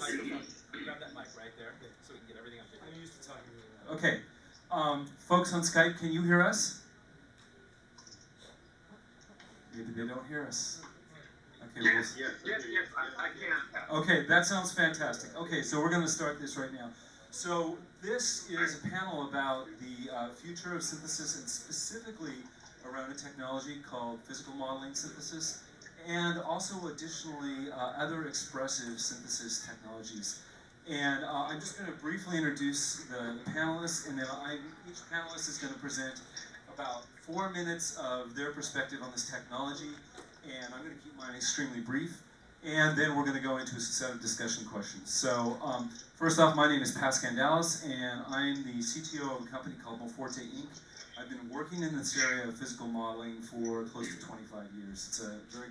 Grab that mic right there so we can get everything up there. I'm used to talking to you. Okay. Folks on Skype, can you hear us? Maybe they don't hear us. Okay, Yes, I can. Okay, that sounds fantastic. Okay, so we're going to start this right now. So this is a panel about the future of synthesis, and specifically around a technology called physical modeling synthesis, and also additionally other expressive synthesis technologies. And I'm just going to briefly introduce the panelists, and then each panelist is going to present about 4 minutes of their perspective on this technology, and I'm going to keep mine extremely brief. And then we're going to go into a set of discussion questions. So first off, my name is Pat Scandalis, and I'm the CTO of a company called Moforte, Inc. I've been working in this area of physical modeling for close to 25 years. It's a very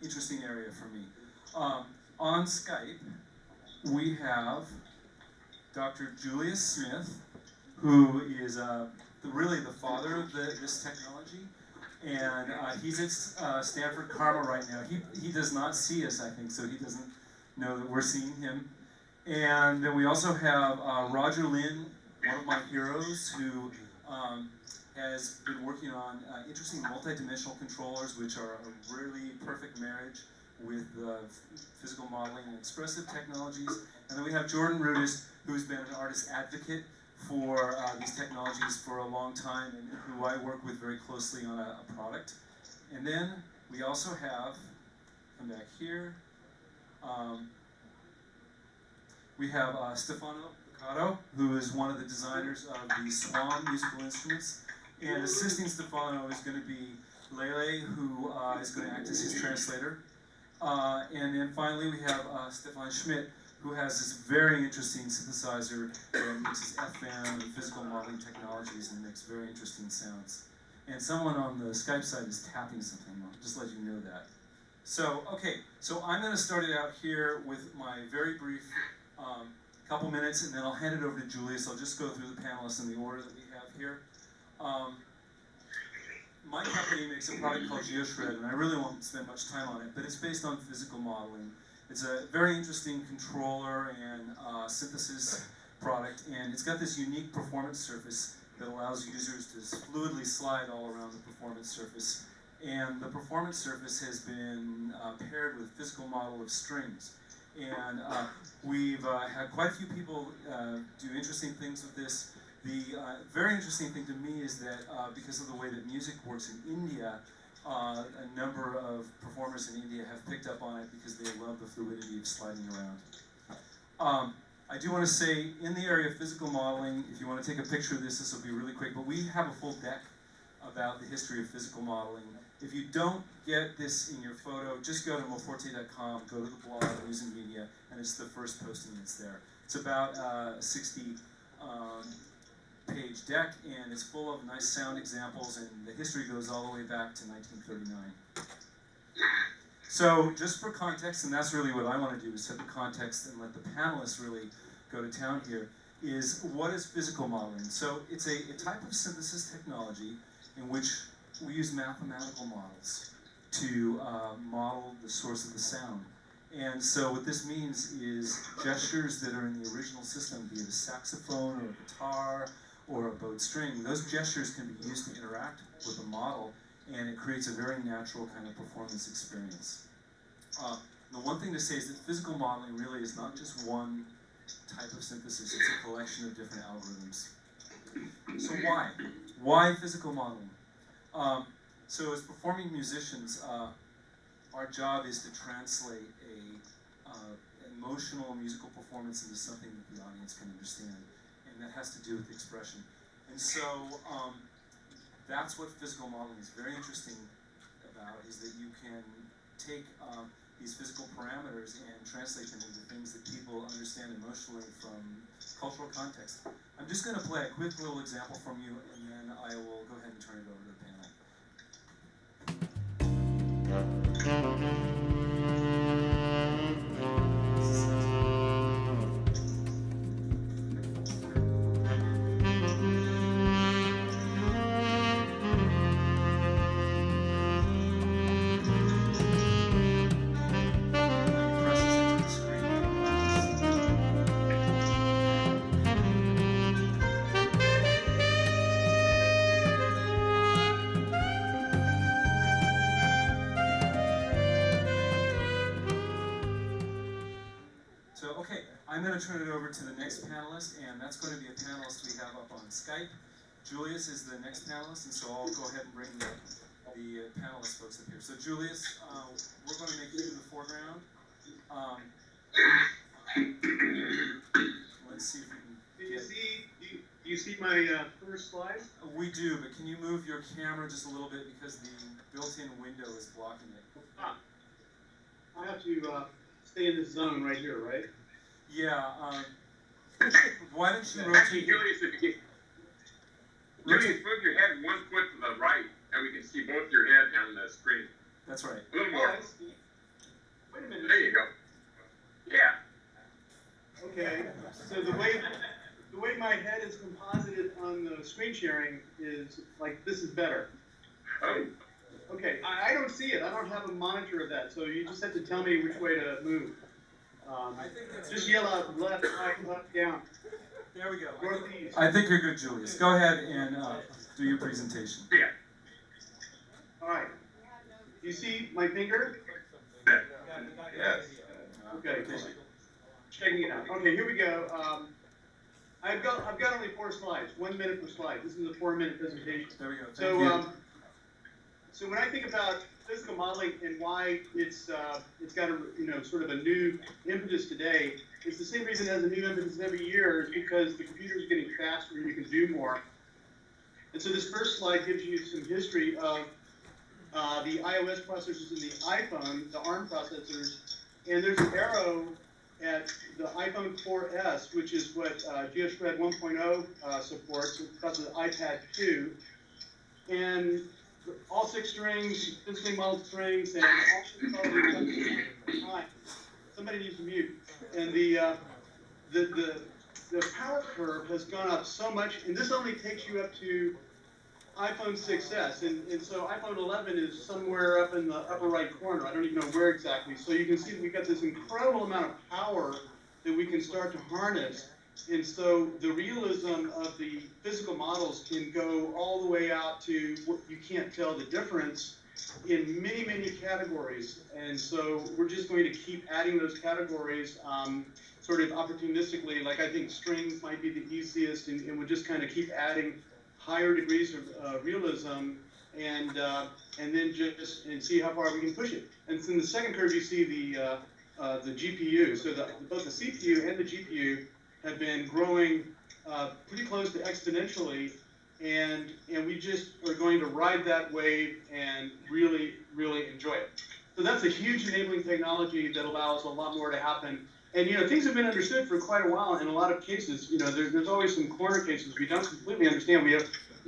interesting area for me. On Skype, we have Dr. Julius Smith, who is really the father of this technology. And he's at Stanford CCRMA right now. He does not see us, I think, so he doesn't know that we're seeing him. And then we also have Roger Linn, one of my heroes, who has been working on interesting multidimensional controllers, which are a really perfect marriage with physical modeling and expressive technologies. And then we have Jordan Rudess, who's been an artist advocate for these technologies for a long time, and who I work with very closely on a product. And then we also have, come back here, we have Stefano Lucato, who is one of the designers of the Swan musical instruments. And assisting Stefano is going to be Lele, who is going to act as his translator. And then finally we have Stephan Schmitt, who has this very interesting synthesizer that mixes FM and physical modeling technologies and makes very interesting sounds. And someone on the Skype side is tapping something. I'll just let you know that. So, okay, so I'm going to start it out here with my very brief couple minutes, and then I'll hand it over to Julius. I'll just go through the panelists in the order that we have here. My company makes a product called GeoShred, and I really won't spend much time on it, but it's based on physical modeling. It's a very interesting controller and synthesis product, and it's got this unique performance surface that allows users to fluidly slide all around the performance surface. And the performance surface has been paired with physical model of strings. And we've had quite a few people do interesting things with this. The very interesting thing to me is that because of the way that music works in India, a number of performers in India have picked up on it because they love the fluidity of sliding around. I do want to say, in the area of physical modeling, if you want to take a picture of this, this will be really quick, but we have a full deck about the history of physical modeling. If you don't get this in your photo, just go to moforte.com, go to the blog, News and Media, and it's the first posting that's there. It's about a 60 page deck, and it's full of nice sound examples, and the history goes all the way back to 1939. So just for context, and that's really what I want to do, is set the context and let the panelists really go to town here, is what is physical modeling? So it's a type of synthesis technology in which we use mathematical models to model the source of the sound. And so what this means is gestures that are in the original system, be it a saxophone or a guitar or a bowed string, those gestures can be used to interact with the model, and it creates a very natural kind of performance experience. The one thing to say is that physical modeling really is not just one type of synthesis, it's a collection of different algorithms. So why? Why physical modeling? So as performing musicians, our job is to translate a emotional musical performance into something that the audience can understand, and that has to do with expression. And so that's what physical modeling is very interesting about, is that you can take these physical parameters and translate them into things that people understand emotionally from cultural context. I'm just going to play a quick little example from you, and then I will go ahead and turn it over to the panel. Presses into the screen. So, okay, I'm going to turn it over to the next panelist, and that's going to be a panelist we have up on Skype. Julius is the next panelist, and so I'll go ahead and bring the panelist folks up here. So, Julius, we're going to make you the foreground. Let's see if we can get... Do you see my first slide? We do, but can you move your camera just a little bit because the built-in window is blocking it? I have to stay in this zone right here, right? Yeah. Why don't you rotate? Julius, Julius, move your head 1 foot to the right, and we can see both your head and the screen. That's right. A little more. Wait a minute. There you go. Yeah. Okay. So the way my head is composited on the screen sharing is like this is better. Oh. Okay. I don't see it. I don't have a monitor of that. So you just have to tell me which way to move. I think that's just yell out left, right, up, down. There we go. Northeast. I think you're good, Julius. Go ahead and do your presentation. Yeah. All right. You see my finger? Yes. Okay. Checking it out. Okay, here we go. I've got only 4 slides. 1 minute per slide. This is a 4-minute presentation. There we go. So so when I think about physical modeling and why it's got a sort of a new impetus today, it's the same reason it has a new impetus every year, is because the computer's getting faster and you can do more. And so this first slide gives you some history of the iOS processors in the iPhone, the ARM processors, and there's an arrow at the iPhone 4S, which is what GeoShred 1.0 supports. It's got the iPad 2, and all 6 strings, physically modeled strings, and all somebody needs to mute. And the power curve has gone up so much, and this only takes you up to iPhone 6S, and so iPhone 11 is somewhere up in the upper right corner. I don't even know where exactly. So you can see that we've got this incredible amount of power that we can start to harness. And so the realism of the physical models can go all the way out to what you can't tell the difference in many, many categories. And so we're just going to keep adding those categories sort of opportunistically. Like I think strings might be the easiest, and we'll just kind of keep adding higher degrees of realism, and then just see how far we can push it. And in the second curve, you see the GPU. So both the CPU and the GPU have been growing pretty close to exponentially, and we just are going to ride that wave and really, really enjoy it. So that's a huge enabling technology that allows a lot more to happen. And things have been understood for quite a while in a lot of cases. There's always some corner cases we don't completely understand. We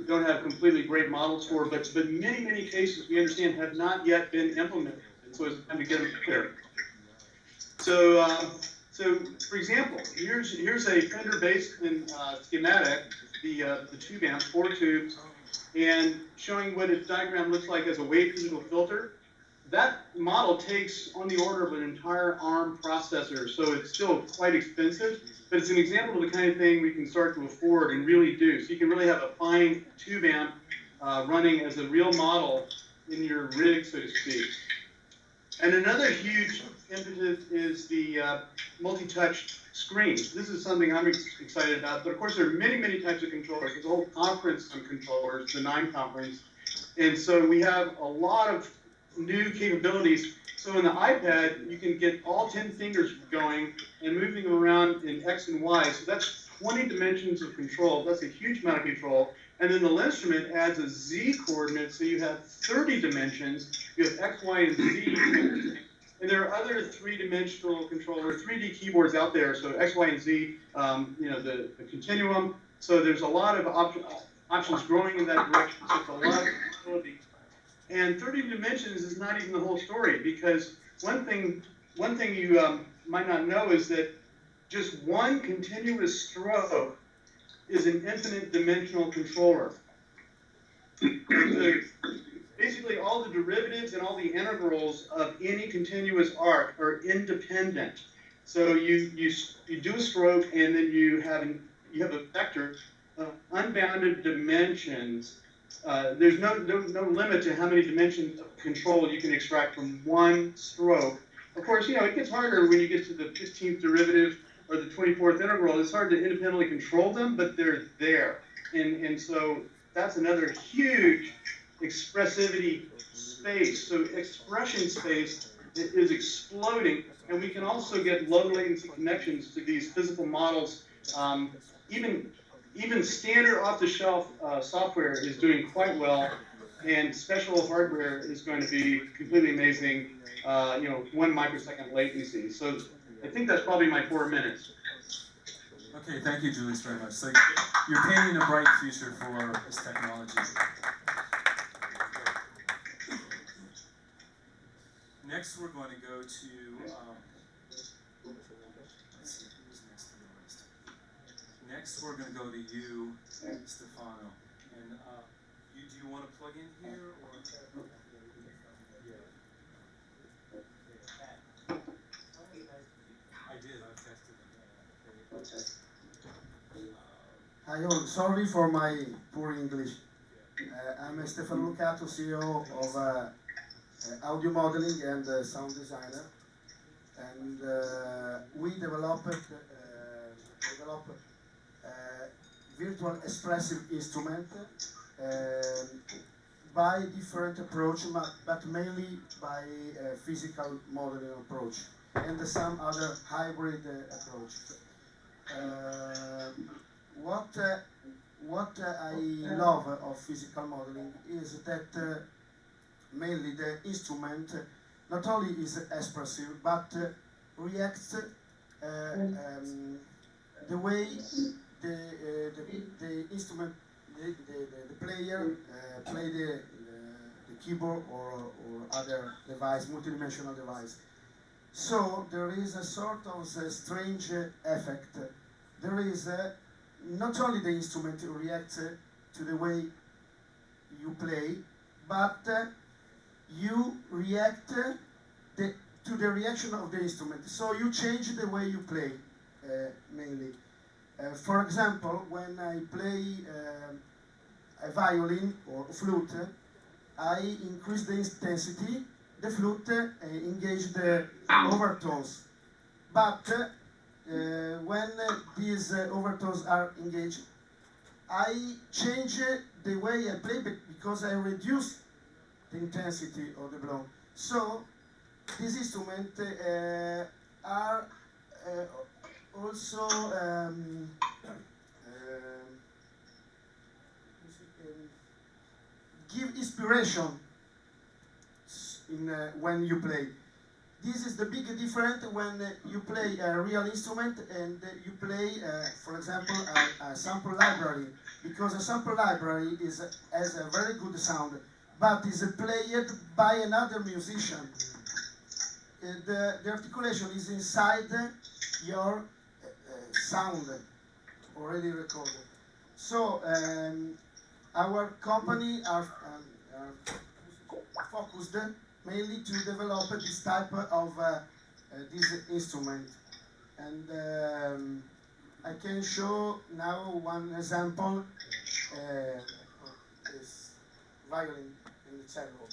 don't have completely great models for, but many, many cases we understand have not yet been implemented. And so it's time to get them there. So for example, here's a Fender-based schematic, the tube amp, 4 tubes, and showing what its diagram looks like as a wave physical filter. That model takes on the order of an entire ARM processor, so it's still quite expensive, but it's an example of the kind of thing we can start to afford and really do. So you can really have a fine tube amp running as a real model in your rig, so to speak. And another huge impetus is the multi-touch screens. This is something I'm excited about, but of course there are many, many types of controllers. There's a whole conference of controllers, the 9 conference, and so we have a lot of new capabilities. So in the iPad, you can get all 10 fingers going and moving them around in X and Y. So that's 20 dimensions of control. That's a huge amount of control. And then the Linstrument adds a Z coordinate, so you have 30 dimensions. You have X, Y, and Z. And there are other 3-dimensional controllers, 3D keyboards out there. So X, Y, and Z, the continuum. So there's a lot of options growing in that direction. So it's a lot of possibility. And 30 dimensions is not even the whole story, because one thing you might not know is that just one continuous stroke is an infinite dimensional controller. Basically, all the derivatives and all the integrals of any continuous arc are independent. So you do a stroke, and then you have a vector of unbounded dimensions. There's no limit to how many dimensions of control you can extract from one stroke, Of course, you know, it gets harder when you get to the 15th derivative or the 24th integral. It's hard to independently control them, but they're there. And so that's another huge expressivity space. So expression space is exploding, and we can also get low latency connections to these physical models. Even standard off-the-shelf software is doing quite well, and special hardware is going to be completely amazing. 1 microsecond latency. So I think that's probably my 4 minutes. Okay, thank you, Julius, very much. So you're painting a bright future for this technology. Next, we're going to go to, let's see, who's next on the list? Next, we're going to go to you, Stefano. And do you want to plug in here, or? I did, I've texted him. Hi all, sorry for my poor English. I'm Stefano Lucato, CEO of Audio Modeling and Sound Designer. And we developed virtual expressive instrument by different approach, but mainly by physical modeling approach and some other hybrid approach. What I love of physical modeling is that mainly the instrument not only is expressive but reacts the way the instrument, the player play the keyboard or other device, multidimensional device. So there is a sort of a strange effect. There is not only the instrument reacts to the way you play, but you react to the reaction of the instrument. So you change the way you play, mainly. For example, when I play a violin or flute, I increase the intensity. The flute engage the overtones. But when these overtones are engaged, I change the way I play because I reduce the intensity of the blow. So these instruments are also give inspiration when you play. This is the big difference when you play a real instrument and you play, for example, a sample library, because a sample library has a very good sound, but is played by another musician. The articulation is inside your sound already recorded. So our company are focused mainly to develop this type of this instrument. And I can show now one example of this violin in the cello.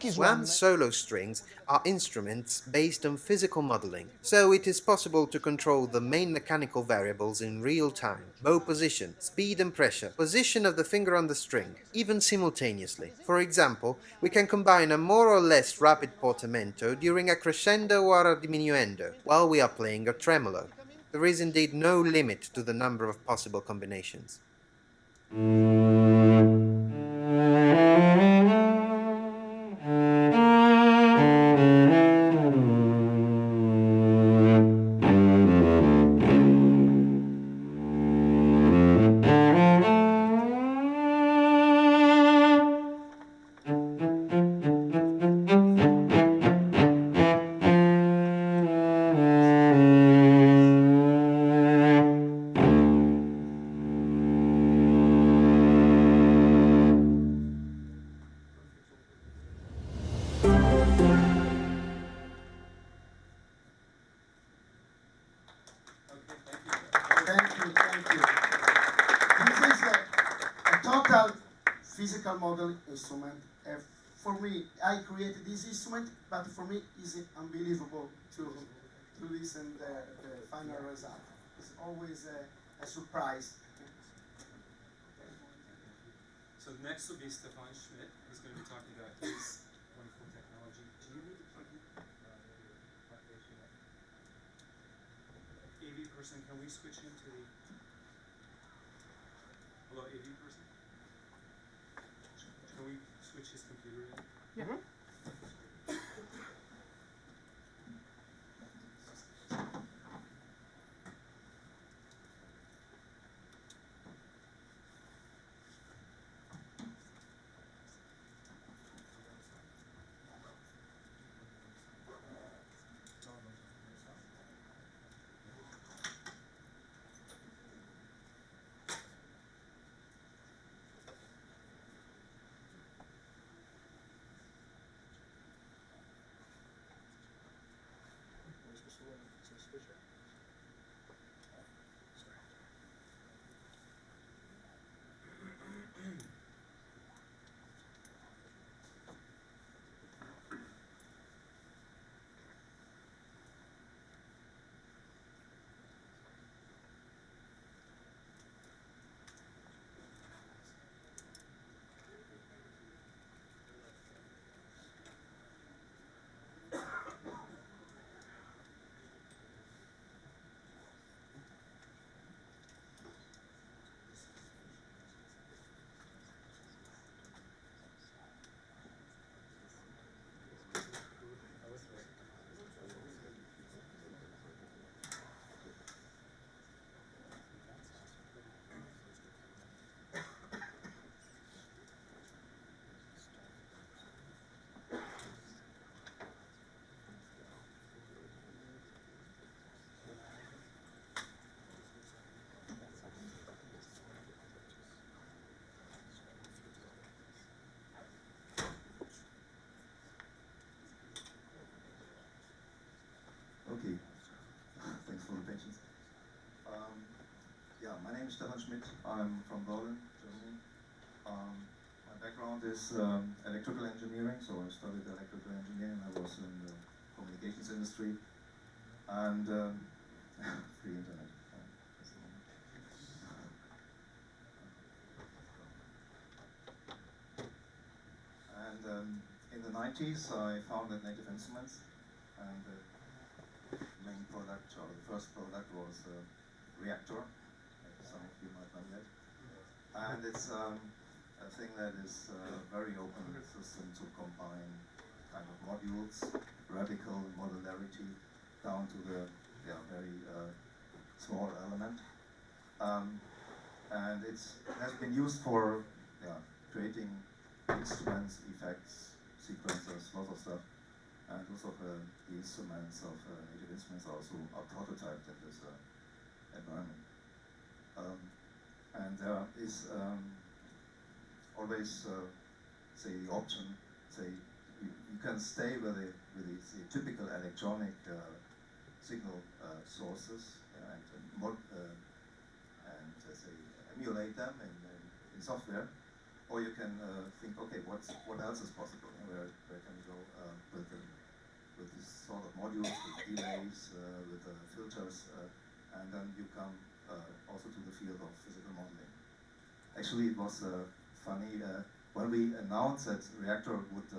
Swan solo strings are instruments based on physical modeling, so it is possible to control the main mechanical variables in real time: bow position, speed and pressure, position of the finger on the string, even simultaneously. For example, we can combine a more or less rapid portamento during a crescendo or a diminuendo, while we are playing a tremolo. There is indeed no limit to the number of possible combinations. Thank you. This is a total physical model instrument. For me, I created this instrument, but for me, it's unbelievable to listen the final result. It's always a surprise. So next will be Stephan Schmitt, who's going to be talking about his wonderful technology. Do you need to plug in? AV person, can we switch him to the... Hello, AV person? Can we switch his computer in? Yeah. Okay, thanks for the patience. Yeah, my name is Stefan Schmitt. I'm from Berlin, Germany. My background is electrical engineering, so I studied electrical engineering. I was in the communications industry and free internet. And in the 90s, I founded Native Instruments, and the main product, or the first product, was Reactor. Some of you might know that. And it's a thing that is a very open system to combine kind of modules, radical modularity, down to the very small element. And it has been used for creating instruments, effects, sequencers, lots of stuff. And most of the instruments of Native Instruments also are prototyped in this environment. And there is always, say, the option, say, you can stay with the typical electronic signal sources and say, emulate them in software. Or you can think, okay, what else is possible? Where can we go with this sort of modules, with delays, with filters, and then you come also to the field of physical modeling. Actually, it was funny when we announced that Reactor would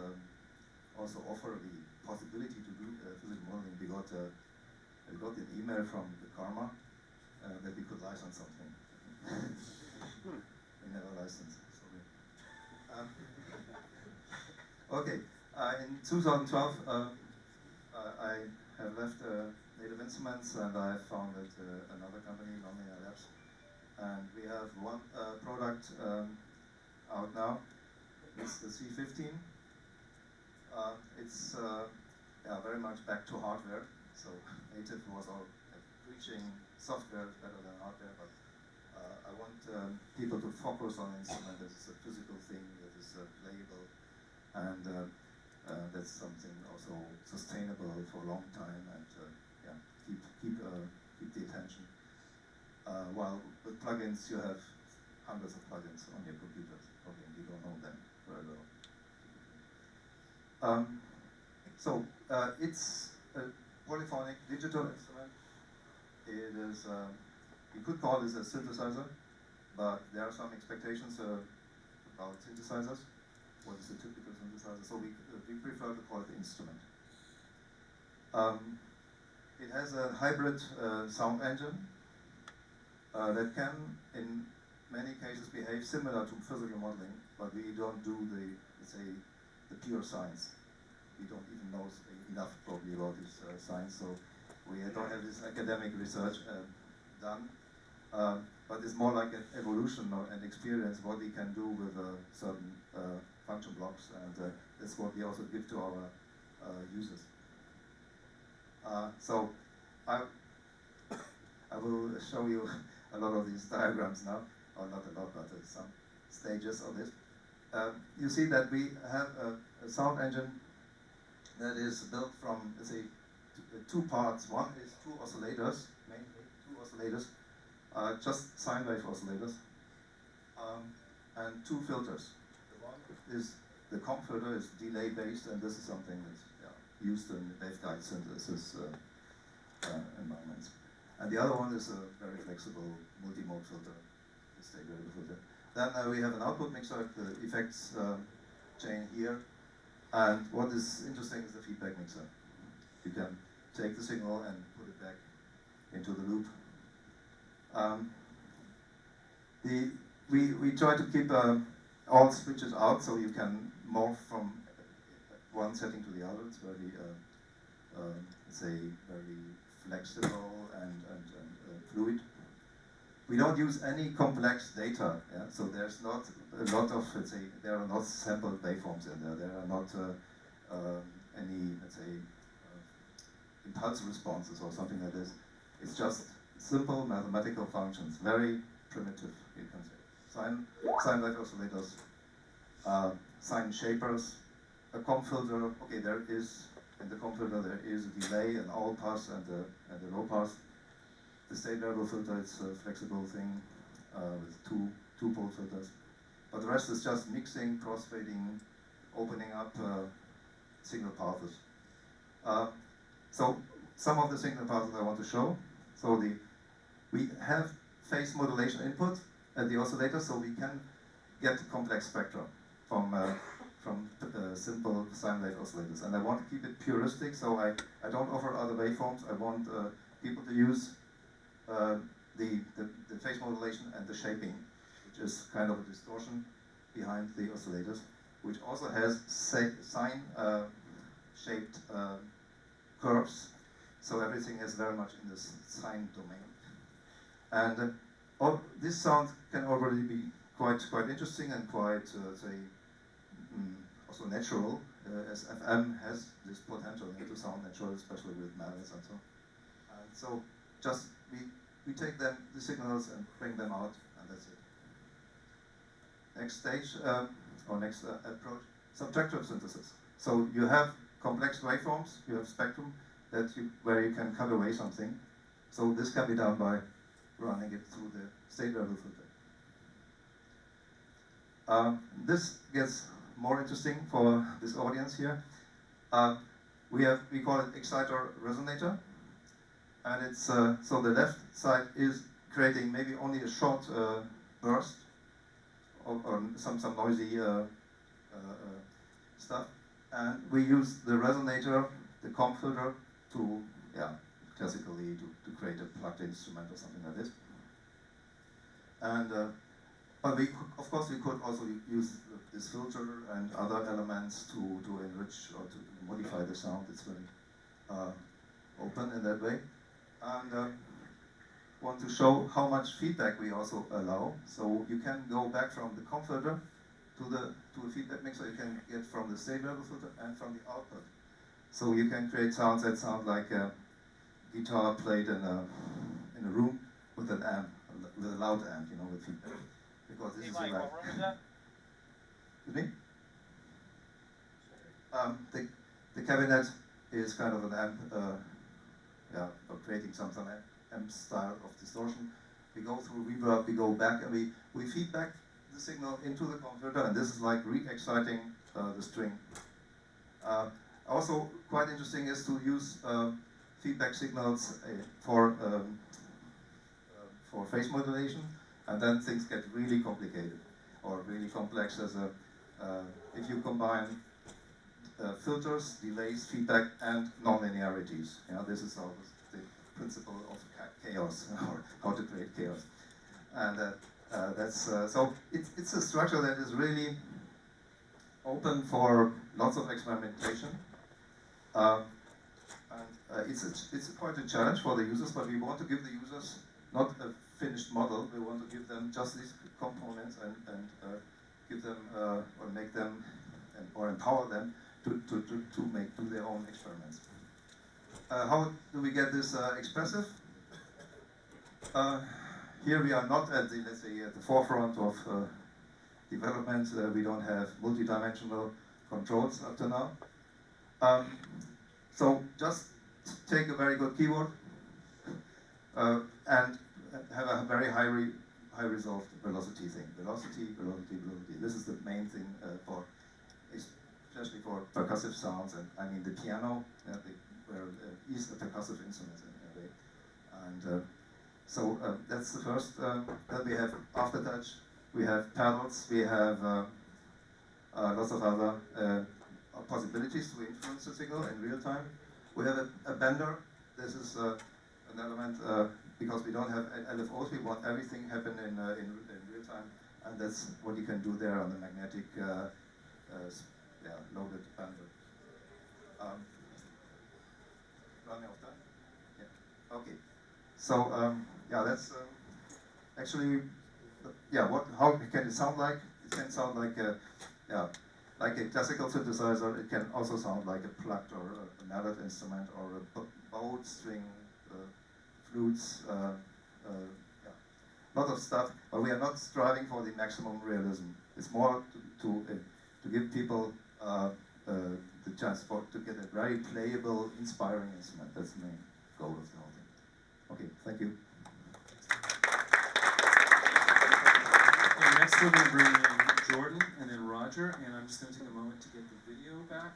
also offer the possibility to do physical modeling. We got an email from the CCRMA that we could license something. We never licensed. Okay, in 2012, I have left Native Instruments and I founded another company, Nonlinear Labs. And we have one product out now. It's the C15. It's very much back to hardware. So Native was all preaching software is better than hardware, but I want people to focus on the instrument as a physical thing that is playable, and that's something also sustainable for a long time, and keep the attention. While plugins, you have hundreds of plugins on your computers. Okay, you don't know them very well. It's a polyphonic digital instrument. It is, you could call this a synthesizer, but there are some expectations about synthesizers. What is a typical synthesizer? So we prefer to call it instrument. It has a hybrid sound engine that can, in many cases, behave similar to physical modeling, but we don't do the, let's say, the pure science. We don't even know enough probably about this science, so we don't have this academic research done. But it's more like an evolution and experience what we can do with certain function blocks, and that's what we also give to our users. So I will show you a lot of these diagrams now, or not a lot, but some stages of this. You see that we have a sound engine that is built from, let's say, two parts. One is two oscillators, mainly two oscillators, just sine wave oscillators, and two filters. The one is the comp filter is delay based, and this is something that's used in waveguide synthesis environments. And the other one is a very flexible multi-mode filter, the state variable filter. Then we have an output mixer, the effects chain here. And what is interesting is the feedback mixer. You can take the signal and put it back into the loop. We try to keep all switches out so you can morph from one setting to the other. It's very, let's say, very flexible and fluid. We don't use any complex data, yeah? So there's not a lot of, let's say, there are not sampled waveforms in there. There are not any, let's say, impulse responses or something like this. It's just simple mathematical functions, very primitive, you can say. Sine wave oscillators, sine shapers, a comp filter. Okay, there is in the comp filter there is a delay, an all pass and a low pass. The state variable filter is a flexible thing with two pole filters, but the rest is just mixing, crossfading, opening up signal paths. So some of the signal paths I want to show. So we have phase modulation input at the oscillator, so we can get complex spectra from simple sine wave oscillators. And I want to keep it puristic, so I don't offer other waveforms. I want people to use the phase modulation and the shaping, which is kind of a distortion behind the oscillators, which also has sine shaped curves. So everything is very much in this sine domain. And this sound can already be quite interesting and quite, say, also natural, as FM has this potential to sound natural, especially with melodies and so. And so just we take the signals and bring them out, and that's it. Next stage, or next approach, subtractive synthesis. So you have complex waveforms, you have spectrum where you can cut away something. So this can be done by running it through the state variable filter. This gets more interesting for this audience here. We call it exciter resonator, and it's so the left side is creating maybe only a short burst or some noisy stuff, and we use the resonator, the comp filter, to classically to create a plugged instrument or something like this. And but of course we could also use this filter and other elements to enrich or to modify the sound. It's very open in that way. And want to show how much feedback we also allow. So you can go back from the comp filter to a feedback mixer. You can get from the state variable filter and from the output. So you can create sounds that sound like a guitar played in a room with an amp, with a loud amp, with feedback. Because this is a what room is that? Excuse me? The cabinet is kind of an amp, of creating some amp style of distortion. we go through reverb, we go back, and we feed back the signal into the converter, and this is like re-exciting the string. Also, quite interesting is to use feedback signals for phase modulation, and then things get really complicated or really complex. As if you combine filters, delays, feedback, and non-linearities. This is always the principle of chaos, or how to create chaos. And so it's a structure that is really open for lots of experimentation. It's quite a challenge for the users, but we want to give the users not a finished model. We want to give them just these components and give them or make them or empower them to do their own experiments. How do we get this expressive? Here we are not at the, let's say, at the forefront of development. We don't have multi-dimensional controls up to now. So just take a very good keyboard and have a very high resolved velocity thing. Velocity. This is the main thing especially for percussive sounds. And I mean the piano, is a percussive instrument in a way. And so that's the first. Then we have aftertouch. We have pedals. We have lots of other possibilities to influence the signal in real time. We have a bender. This is an element because we don't have LFOs. We want everything happen in real time, and that's what you can do there on the magnetic loaded bender. Running off that? Yeah. Okay. So that's actually how can it sound like? It can sound like like a classical synthesizer. It can also sound like a plucked or a mallet instrument or a bowed string, flutes, lot of stuff. But we are not striving for the maximum realism. It's more to give people the chance to get a very playable, inspiring instrument. That's the main goal of the whole thing. Okay, thank you. Okay, next we're going to bring in Jordan and then Roger, and I'm just going to take a moment to get the video back.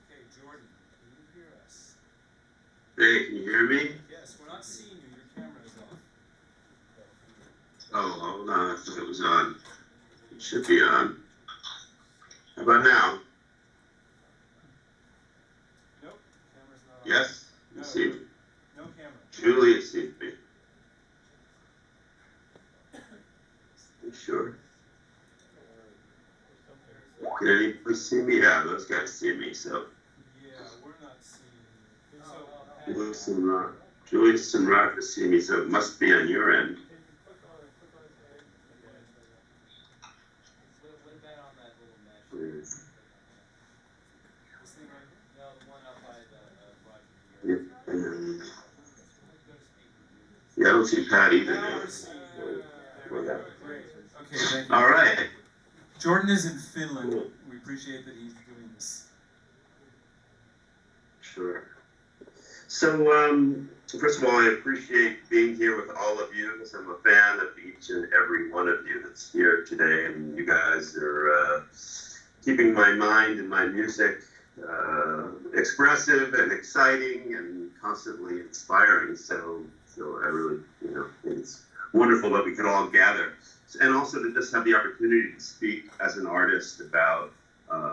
Okay, Jordan, can you hear us? Hey, can you hear me? Yes, we're not seeing you. Your camera is off. Oh, hold on. I thought it was on. It should be on. How about now? Nope, camera's not on. Yes? You No. see me? No camera. Julius sees me. You sure? Can anybody see me? Yeah, those guys see me, so. Yeah, we're not seeing you. So, Julius and Roger see me, so it must be on your end. Yeah, I don't see Pat either now. Okay, thank you. All right. Jordan is in Finland. We appreciate that he's doing this. Sure. So, first of all, I appreciate being here with all of you, because I'm a fan of each and every one of you that's here today, and you guys are keeping my mind and my music expressive and exciting and constantly inspiring. So I really, think it's wonderful that we could all gather, and also to just have the opportunity to speak as an artist about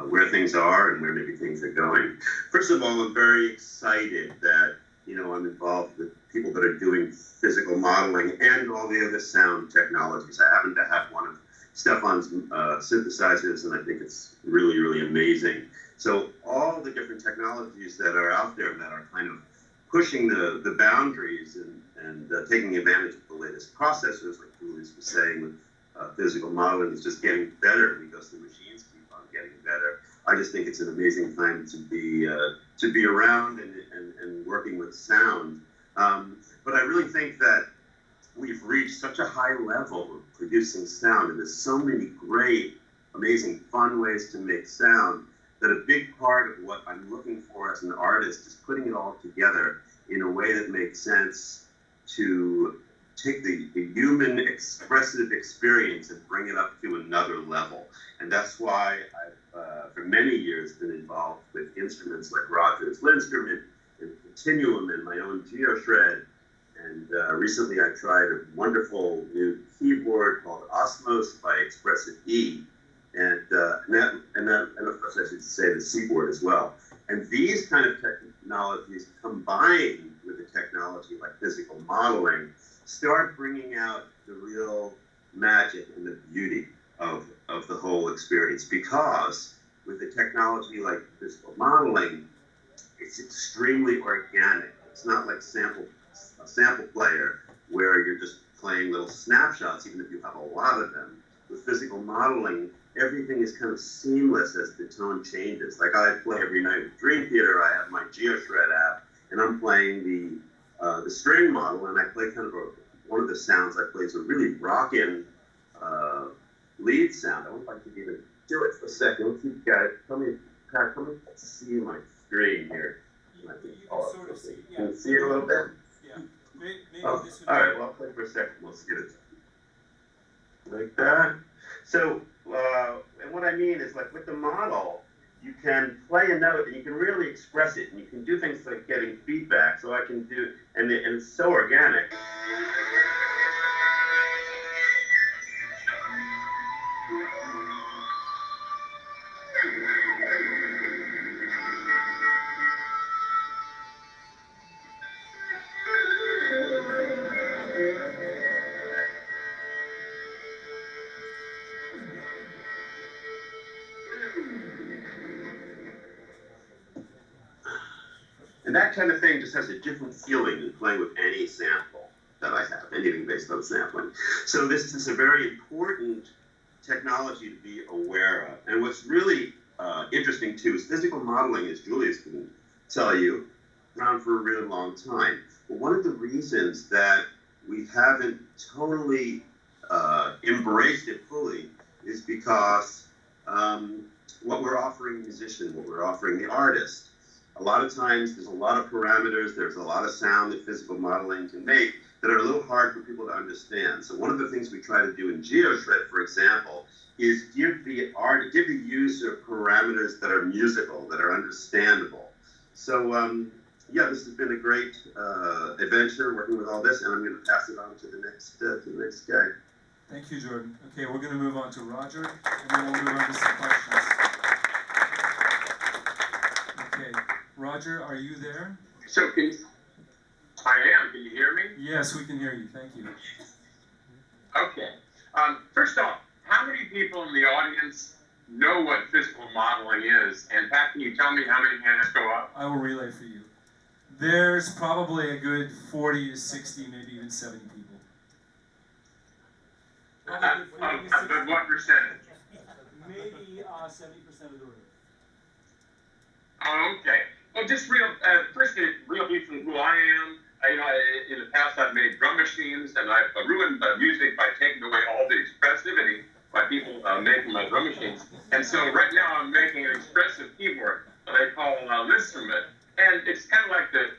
where things are and where maybe things are going. First of all, I'm very excited that I'm involved with people that are doing physical modeling and all the other sound technologies. I happen to have one of Stephan's synthesizers, and I think it's really, really amazing. So all the different technologies that are out there that are kind of pushing the boundaries and taking advantage of the latest processors, like Julius was saying, with physical modeling is just getting better because the machines keep on getting better. I just think it's an amazing time to be around and working with sound. But I really think that we've reached such a high level of producing sound, and there's so many great, amazing, fun ways to make sound, that a big part of what I'm looking for as an artist is putting it all together in a way that makes sense to take the human expressive experience and bring it up to another level. And that's why I've, for many years, been involved with instruments like Roger's Linn instrument and Continuum and my own GeoShred. And recently I tried a wonderful new keyboard called Osmos by Expressive E. And of course I should say the Seaboard as well. And these kind of technologies combined with a technology like physical modeling start bringing out the real magic and the beauty of the whole experience. Because with a technology like physical modeling, it's extremely organic. It's not like a sample player where you're just playing little snapshots, even if you have a lot of them. With physical modeling, everything is kind of seamless as the tone changes. Like I play every night with Dream Theater, I have my GeoShred app, and I'm playing the string model, and I play kind of one of the sounds I play is a really rockin' lead sound. I wonder if I could even do it for a second. Let's see, guys, Pat, come and see my screen here. You can sort of see, yeah. Can you see it a little bit? Yeah. Maybe Oh, this would all right, well, I'll play for a second. Let's get it like that. So, and what I mean is, like with the model, you can play a note and you can really express it, and you can do things like getting feedback. So I can do, and it's so organic. And that kind of thing just has a different feeling than playing with any sample that I have, anything based on sampling. So this is a very important technology to be aware of. And what's really interesting too is physical modeling, as Julius can tell you, around for a really long time. But one of the reasons that we haven't totally embraced it fully is because what we're offering the musician, what we're offering the artist, a lot of times there's a lot of parameters, there's a lot of sound that physical modeling can make that are a little hard for people to understand. So one of the things we try to do in GeoShred, for example, is give the user parameters that are musical, that are understandable. So yeah, this has been a great adventure working with all this, and I'm going to pass it on to the next guy. Thank you, Jordan. Okay, we're going to move on to Roger, and then we'll move on to some questions. Okay, Roger, are you there? So I am. Can you hear me? Yes, we can hear you. Thank you. Okay. First off, how many people in the audience know what physical modeling is? And Pat, can you tell me how many hands go up? I will relay for you. There's probably a good 40 to 60, maybe even 70 people. But what percentage? Maybe 70% of the room. Oh, okay. Well, just first, real briefly, who I am. In the past, I've made drum machines, and I've ruined music by taking away all the expressivity by people making my drum machines. And so right now, I'm making an expressive keyboard that I call Instrument, and it's kind of like the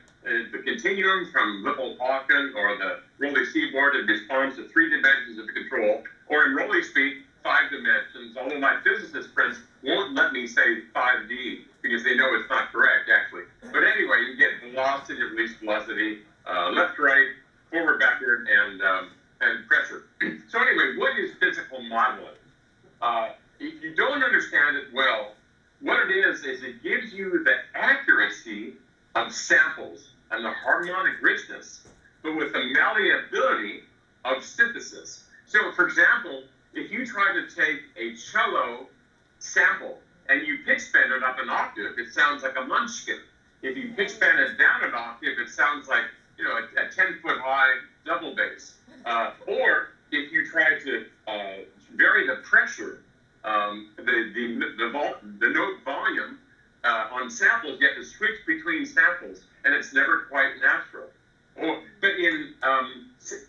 continuum from Whipple Hawken or the Rolly Seaboard that responds to 3 dimensions of the control, or in Rolly speak, 5 dimensions. Although my physicist friends won't let me say 5D because they know it's not correct, actually. But anyway, you get velocity, release velocity, left, right, forward, backward, and pressure. So anyway, what is physical modeling? If you don't understand it well, what it is it gives you the accuracy of samples and the harmonic richness, but with the malleability of synthesis. So, for example, if you try to take a cello sample and you pitch bend it up an octave, it sounds like a munchkin. If you pitch bend it down an octave, it sounds like a 10-foot high double bass. Or if you try to vary the pressure, the note volume on samples, you have to switch between samples, and it's never quite natural. But in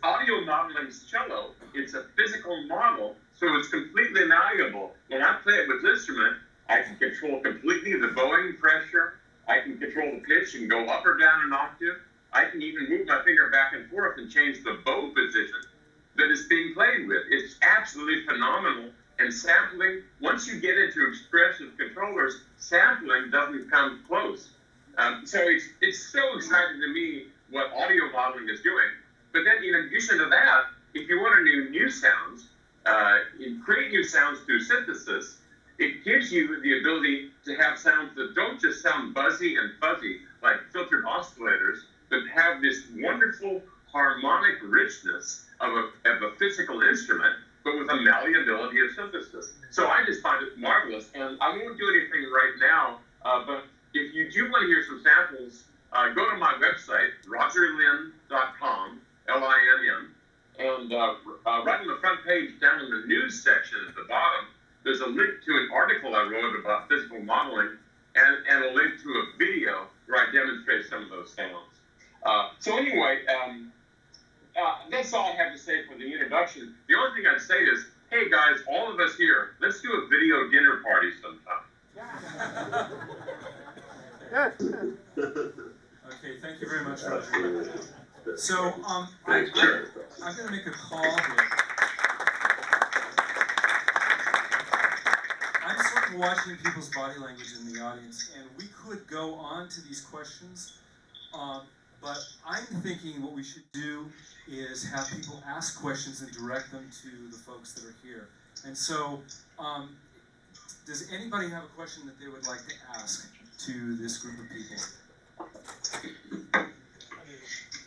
audio audio modeling's cello, it's a physical model, so it's completely malleable. When I play it with this instrument, I can control completely the bowing pressure. I can control the pitch and go up or down an octave. I can even move my finger back and forth and change the bow position that is being played with. It's absolutely phenomenal. And sampling, once you get into expressive controllers, sampling doesn't come close. So it's so exciting to me what audio modeling is doing. But then in addition to that, if you want to do new sounds, create new sounds through synthesis, it gives you the ability to have sounds that don't just sound buzzy and fuzzy like filtered oscillators, but have this wonderful harmonic richness of a physical instrument, but with a malleability of synthesis. So I just find it marvelous, and I won't do anything right now, but if you do want to hear some samples, go to my website, rogerlinn.com, Linn, and right on the front page, down in the news section at the bottom, there's a link to an article I wrote about physical modeling, and a link to a video where I demonstrate some of those sounds. So anyway, that's all I have to say for the introduction. The only thing I'd say is, hey guys, all of us here, let's do a video dinner party sometime. Okay, thank you very much, Roger. So, I'm going to make a call here. I'm sort of watching people's body language in the audience, and we could go on to these questions, but I'm thinking what we should do is have people ask questions and direct them to the folks that are here. And so, does anybody have a question that they would like to ask to this group of people?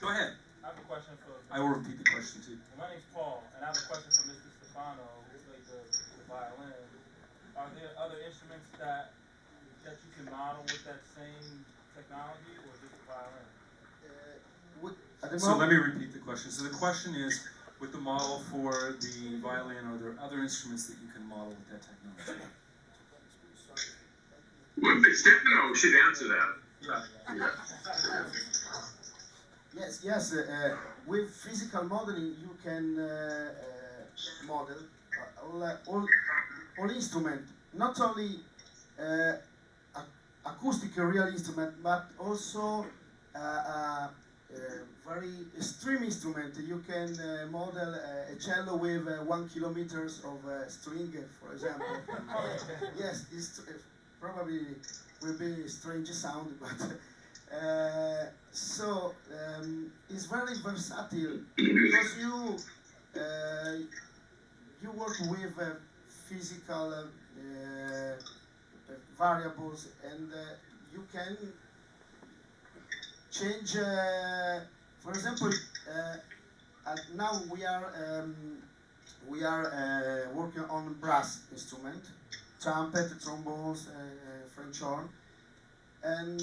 Go ahead. I have a question for... I will repeat the question too. My name's Paul, and I have a question for Mr. Stefano, who played the violin. Are there other instruments that you can model with that same technology, or just the violin? So let me repeat the question. So the question is, with the model for the violin, are there other instruments that you can model with that technology? Well, Stefano should answer that. Yeah. Yes. With physical modeling, you can model all instrument, not only acoustic real instrument, but also very extreme instrument. You can model a cello with 1 kilometer of string, for example. Yes, it's probably will be a strange sound, but it's very versatile because you work with physical variables, and you can change. For example, now we are working on brass instrument, trumpet, trombones, French horn, and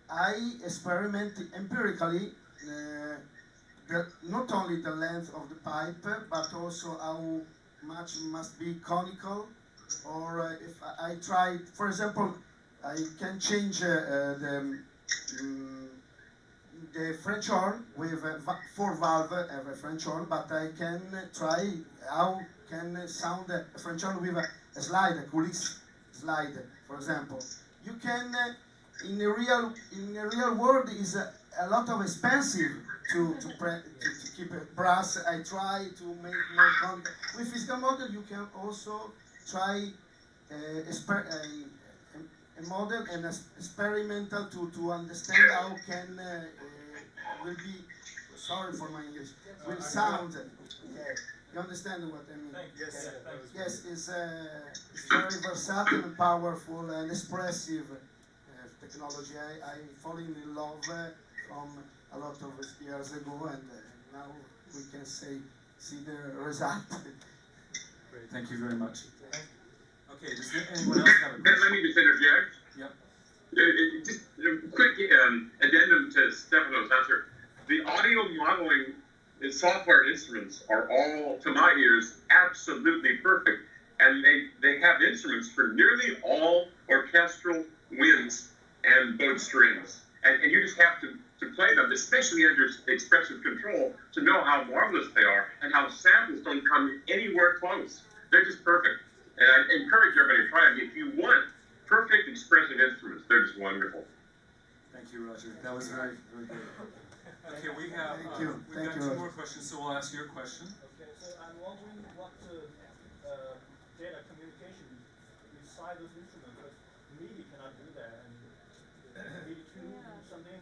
I experiment empirically not only the length of the pipe, but also how much must be conical, or if I try, for example, I can change the French horn with 4 valve of a French horn, but I can try how can sound a French horn with a slide, a coulisse slide, for example. You can in the real world is a lot of expensive to keep a brass. I try to make more contact. With physical model, you can also try a model and experimental to understand how can will be. Sorry for my English. Will sound. Okay. You understand what I mean? Yes. Yes, it's very versatile and powerful and expressive technology. I fall in love from a lot of years ago, and now we can see the result. Great, thank you very much. Okay, does anyone else have a question? Let me just interject. Yep. Just a quick addendum to Stefano's answer. The audio modeling and software instruments are all, to my ears, absolutely perfect. And they have instruments for nearly all orchestral winds and bowed strings. And you just have to to play them, especially under expressive control, to know how marvelous they are and how samples don't come anywhere close. They're just perfect. And I encourage everybody to try them. If you want perfect expressive instruments, they're just wonderful. Thank you, Roger. That was very, very good. Okay, we have we've got Thank you, two Roger. more questions, so we'll ask your question. Okay, so I'm wondering what data communication beside those instruments, because MIDI cannot do that, and MIDI can do something,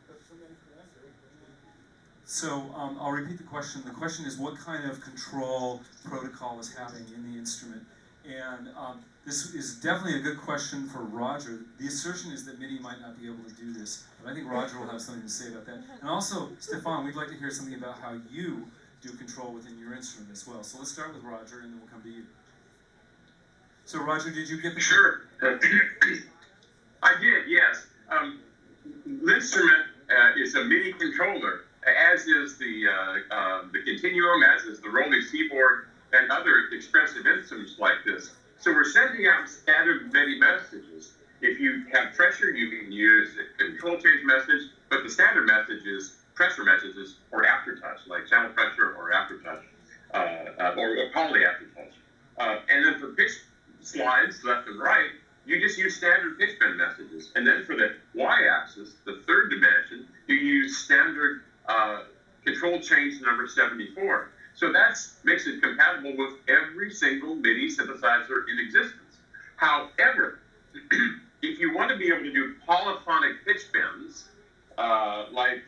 but so many parameters. So I'll repeat the question. The question is, what kind of control protocol is happening in the instrument? And this is definitely a good question for Roger. The assertion is that MIDI might not be able to do this, but I think Roger will have something to say about that. And also, Stefan, we'd like to hear something about how you do control within your instrument as well. So let's start with Roger, and then we'll come to you. So Roger, did you get the... Sure. I did, yes. L'instrument is a MIDI controller, as is the Continuum, as is the Rolling Seaboard, and other expressive instruments like this. So we're sending out standard MIDI messages. If you have pressure, you can use a control change message, but the standard message is pressure messages or aftertouch, like channel pressure or aftertouch, or poly aftertouch. And then for pitch slides, left and right, you just use standard pitch bend messages. And then for the y-axis, the third dimension, you use standard control change number 74. So that makes it compatible with every single MIDI synthesizer in existence. However, if you want to be able to do polyphonic pitch bends, like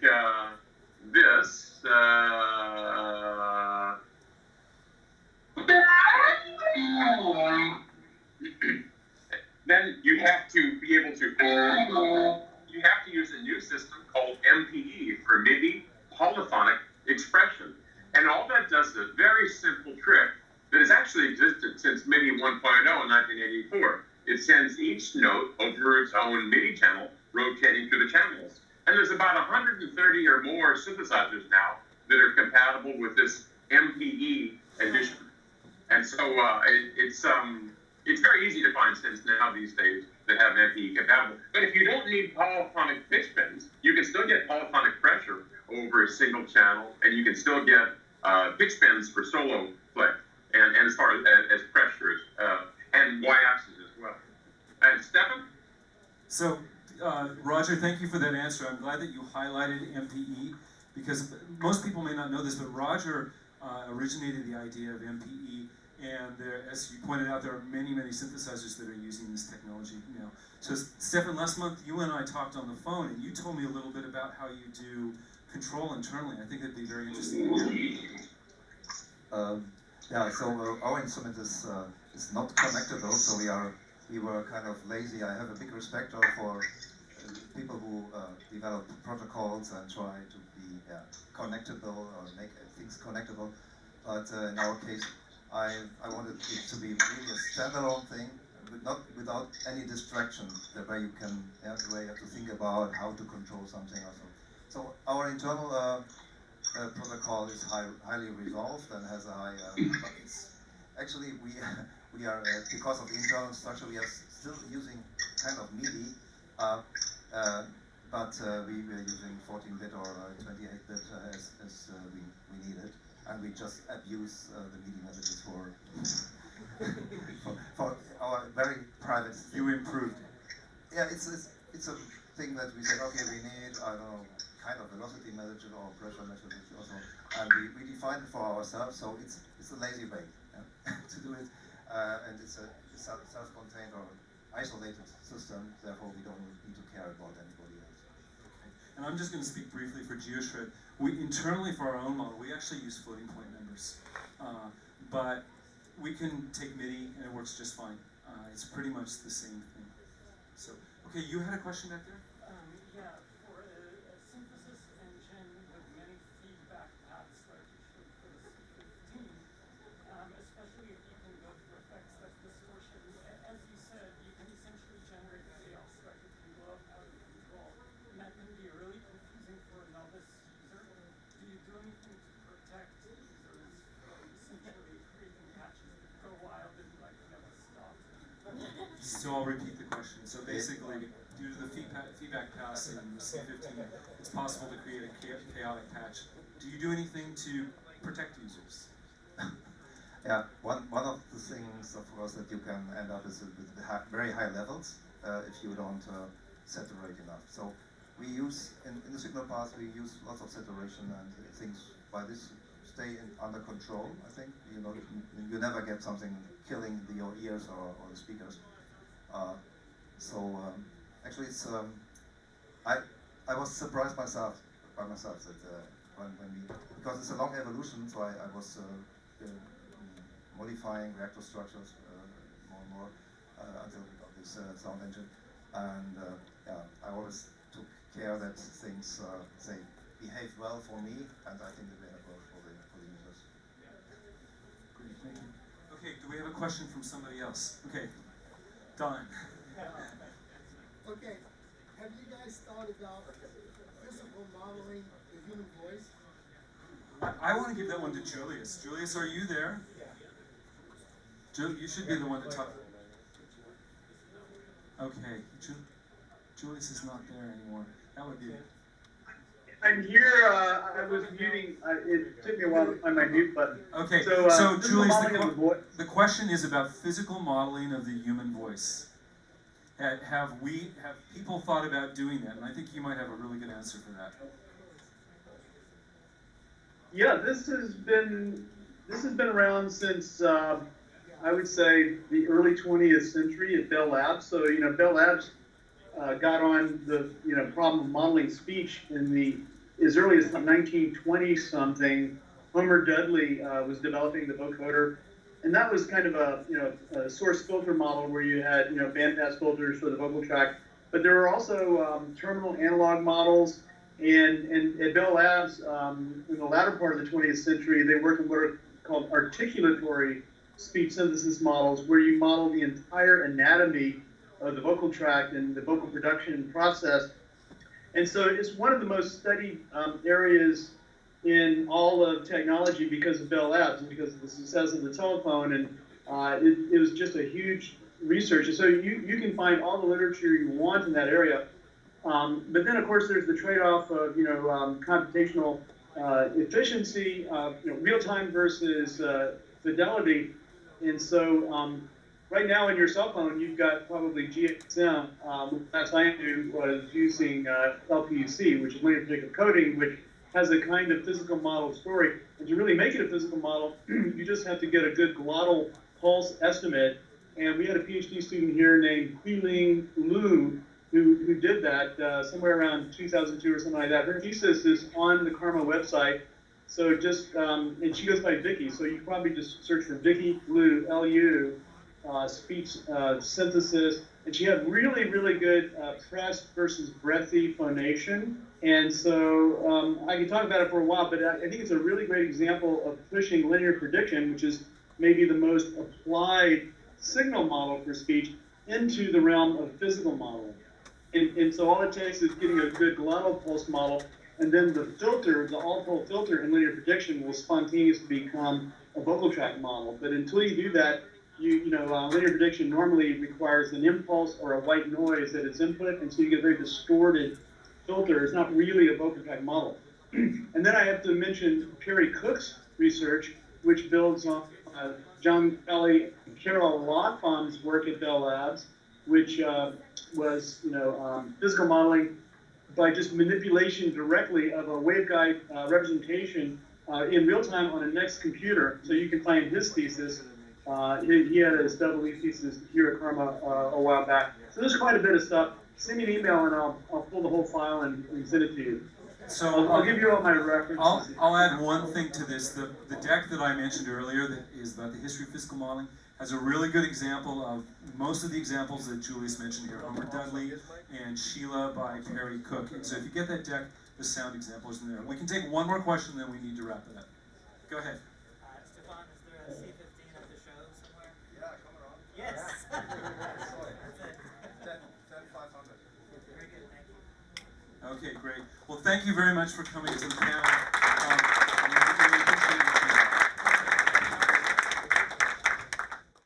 this, then you have to be able to, you have to use a new system called MPE for MIDI Polyphonic Expression. And all that does is a very simple trick that has actually existed since MIDI 1.0 in 1984. It sends each note over its own MIDI channel, rotating through the channels. And there's about 130 or more synthesizers now that are compatible with this MPE edition. And so it's very easy to find synths now these days that have MPE compatible. But if you don't need polyphonic pitch bends, you can still get polyphonic pressure over a single channel, and you can still get pitch bends for solo play, and as far as pressures, and y-axis as well. And Stefan? So, Roger, thank you for that answer. I'm glad that you highlighted MPE, because most people may not know this, but Roger originated the idea of MPE, and there, as you pointed out, there are many, many synthesizers that are using this technology now. So, Stefan, last month you and I talked on the phone, and you told me a little bit about how you do control internally. I think it'd be very interesting to hear. Yeah, so our instrument is not connectable, so we were kind of lazy. I have a big respect for people who develop protocols and try to be connectable or make things connectable. But in our case, I wanted it to be really a standalone thing, without any distraction. The way you can, the way you have to think about how to control something or so. So our internal protocol is highly resolved and has a high. But it's actually we are because of the internal structure we are still using kind of MIDI, but we were using 14-bit or 28-bit as we needed, and we just abuse the MIDI messages for our very private. You improved it. Yeah, it's a thing that we said, okay, we need, I don't know, kind of velocity messages or pressure messages also, and we define it for ourselves. So it's a lazy way to do it, and it's a self-contained or isolated system. Therefore, we don't need to care about anybody else. And I'm just going to speak briefly for GeoShred. We internally for our own model, we actually use floating point numbers, but we can take MIDI and it works just fine. It's pretty much the same thing. So, okay, you had a question back there? Yeah, for a synthesis engine with many feedback paths like you showed for the C15, especially if you can go through effects like distortion, as you said, you can essentially generate chaos that can go out of control. And that can be really confusing for a novice user. Do you do anything to protect users from essentially creating patches that go wild and like never stop? So I'll repeat the question. So basically, due to the feedback pass in C15, it's possible to create a chaotic patch. Do you do anything to protect users? Yeah, one of the things, of course, that you can end up is with very high levels if you don't saturate enough. So we use, in the signal path, we use lots of saturation and things by this stay under control, I think. You know, you never get something killing your ears or the speakers. Actually, it's I was surprised by myself that when we, because it's a long evolution, so I was modifying reactor structures more and more until we got this sound engine, and I always took care that things they behaved well for me, and I think they behave well for the users. Great, thank you. Okay, do we have a question from somebody else? Okay, Don. Okay, have you guys thought about physical modeling the human voice? I want to give that one to Julius. Julius, are you there? You should be the one to talk. Okay, Julius is not there anymore. That would be. I'm here. I was muting. It took me a while to find my mute button. Okay, So Julius, the the question is about physical modeling of the human voice. Have people thought about doing that? And I think you might have a really good answer for that. Yeah, this has been around since I would say the early 20th century at Bell Labs. So Bell Labs got on the problem of modeling speech in as early as 1920 something. Homer Dudley was developing the vocoder, and that was kind of a source filter model where you had bandpass filters for the vocal tract, but there were also terminal analog models. And at Bell Labs, in the latter part of the 20th century, they worked on what are called articulatory speech synthesis models, where you model the entire anatomy of the vocal tract and the vocal production process. And so it's one of the most studied areas in all of technology because of Bell Labs and because of the success of the telephone. And it was just a huge research. And so you can find all the literature you want in that area. But then, of course, there's the trade-off of computational efficiency, real-time versus fidelity. And so right now in your cell phone, you've got probably GSM. Last I knew was using LPC, which is linear predictive coding, which has a kind of physical model story. And to really make it a physical model, you just have to get a good glottal pulse estimate. And we had a PhD student here named Huiling Liu, who did that somewhere around 2002 or something like that. Her thesis is on the CCRMA website. So just, and she goes by Vicky. So you can probably just search for Vicky Liu, L-U, speech synthesis. And she had really, really good pressed versus breathy phonation. And so I can talk about it for a while, but I think it's a really great example of pushing linear prediction, which is maybe the most applied signal model for speech, into the realm of physical modeling. And so all it takes is getting a good glottal pulse model, and then the filter, the all-pole filter in linear prediction will spontaneously become a vocal tract model. But until you do that, linear prediction normally requires an impulse or a white noise at its input, and so you get a very distorted filter. It's not really a vocal tract model. And then I have to mention Perry Cook's research, which builds on John Kelly and Carol Lotbaum's work at Bell Labs, which was physical modeling by just manipulation directly of a waveguide representation in real time on a next computer. So you can find his thesis. He had his double E thesis here at CCRMA a while back. So there's quite a bit of stuff. Send me an email and I'll pull the whole file and send it to you. So I'll give you all my references. I'll add one thing to this. The deck that I mentioned earlier that is about the history of physical modeling has a really good example of most of the examples that Julius mentioned here, Homer Dudley and Sheila by Perry Cook. And so if you get that deck, the sound example is in there. We can take one more question, then we need to wrap it up. Go ahead. Stefan, is there a C15 at the show somewhere? Yeah, come around. Yes. Sorry. 10,500. Very good, thank you. Okay, great. Well, thank you very much for coming to the panel.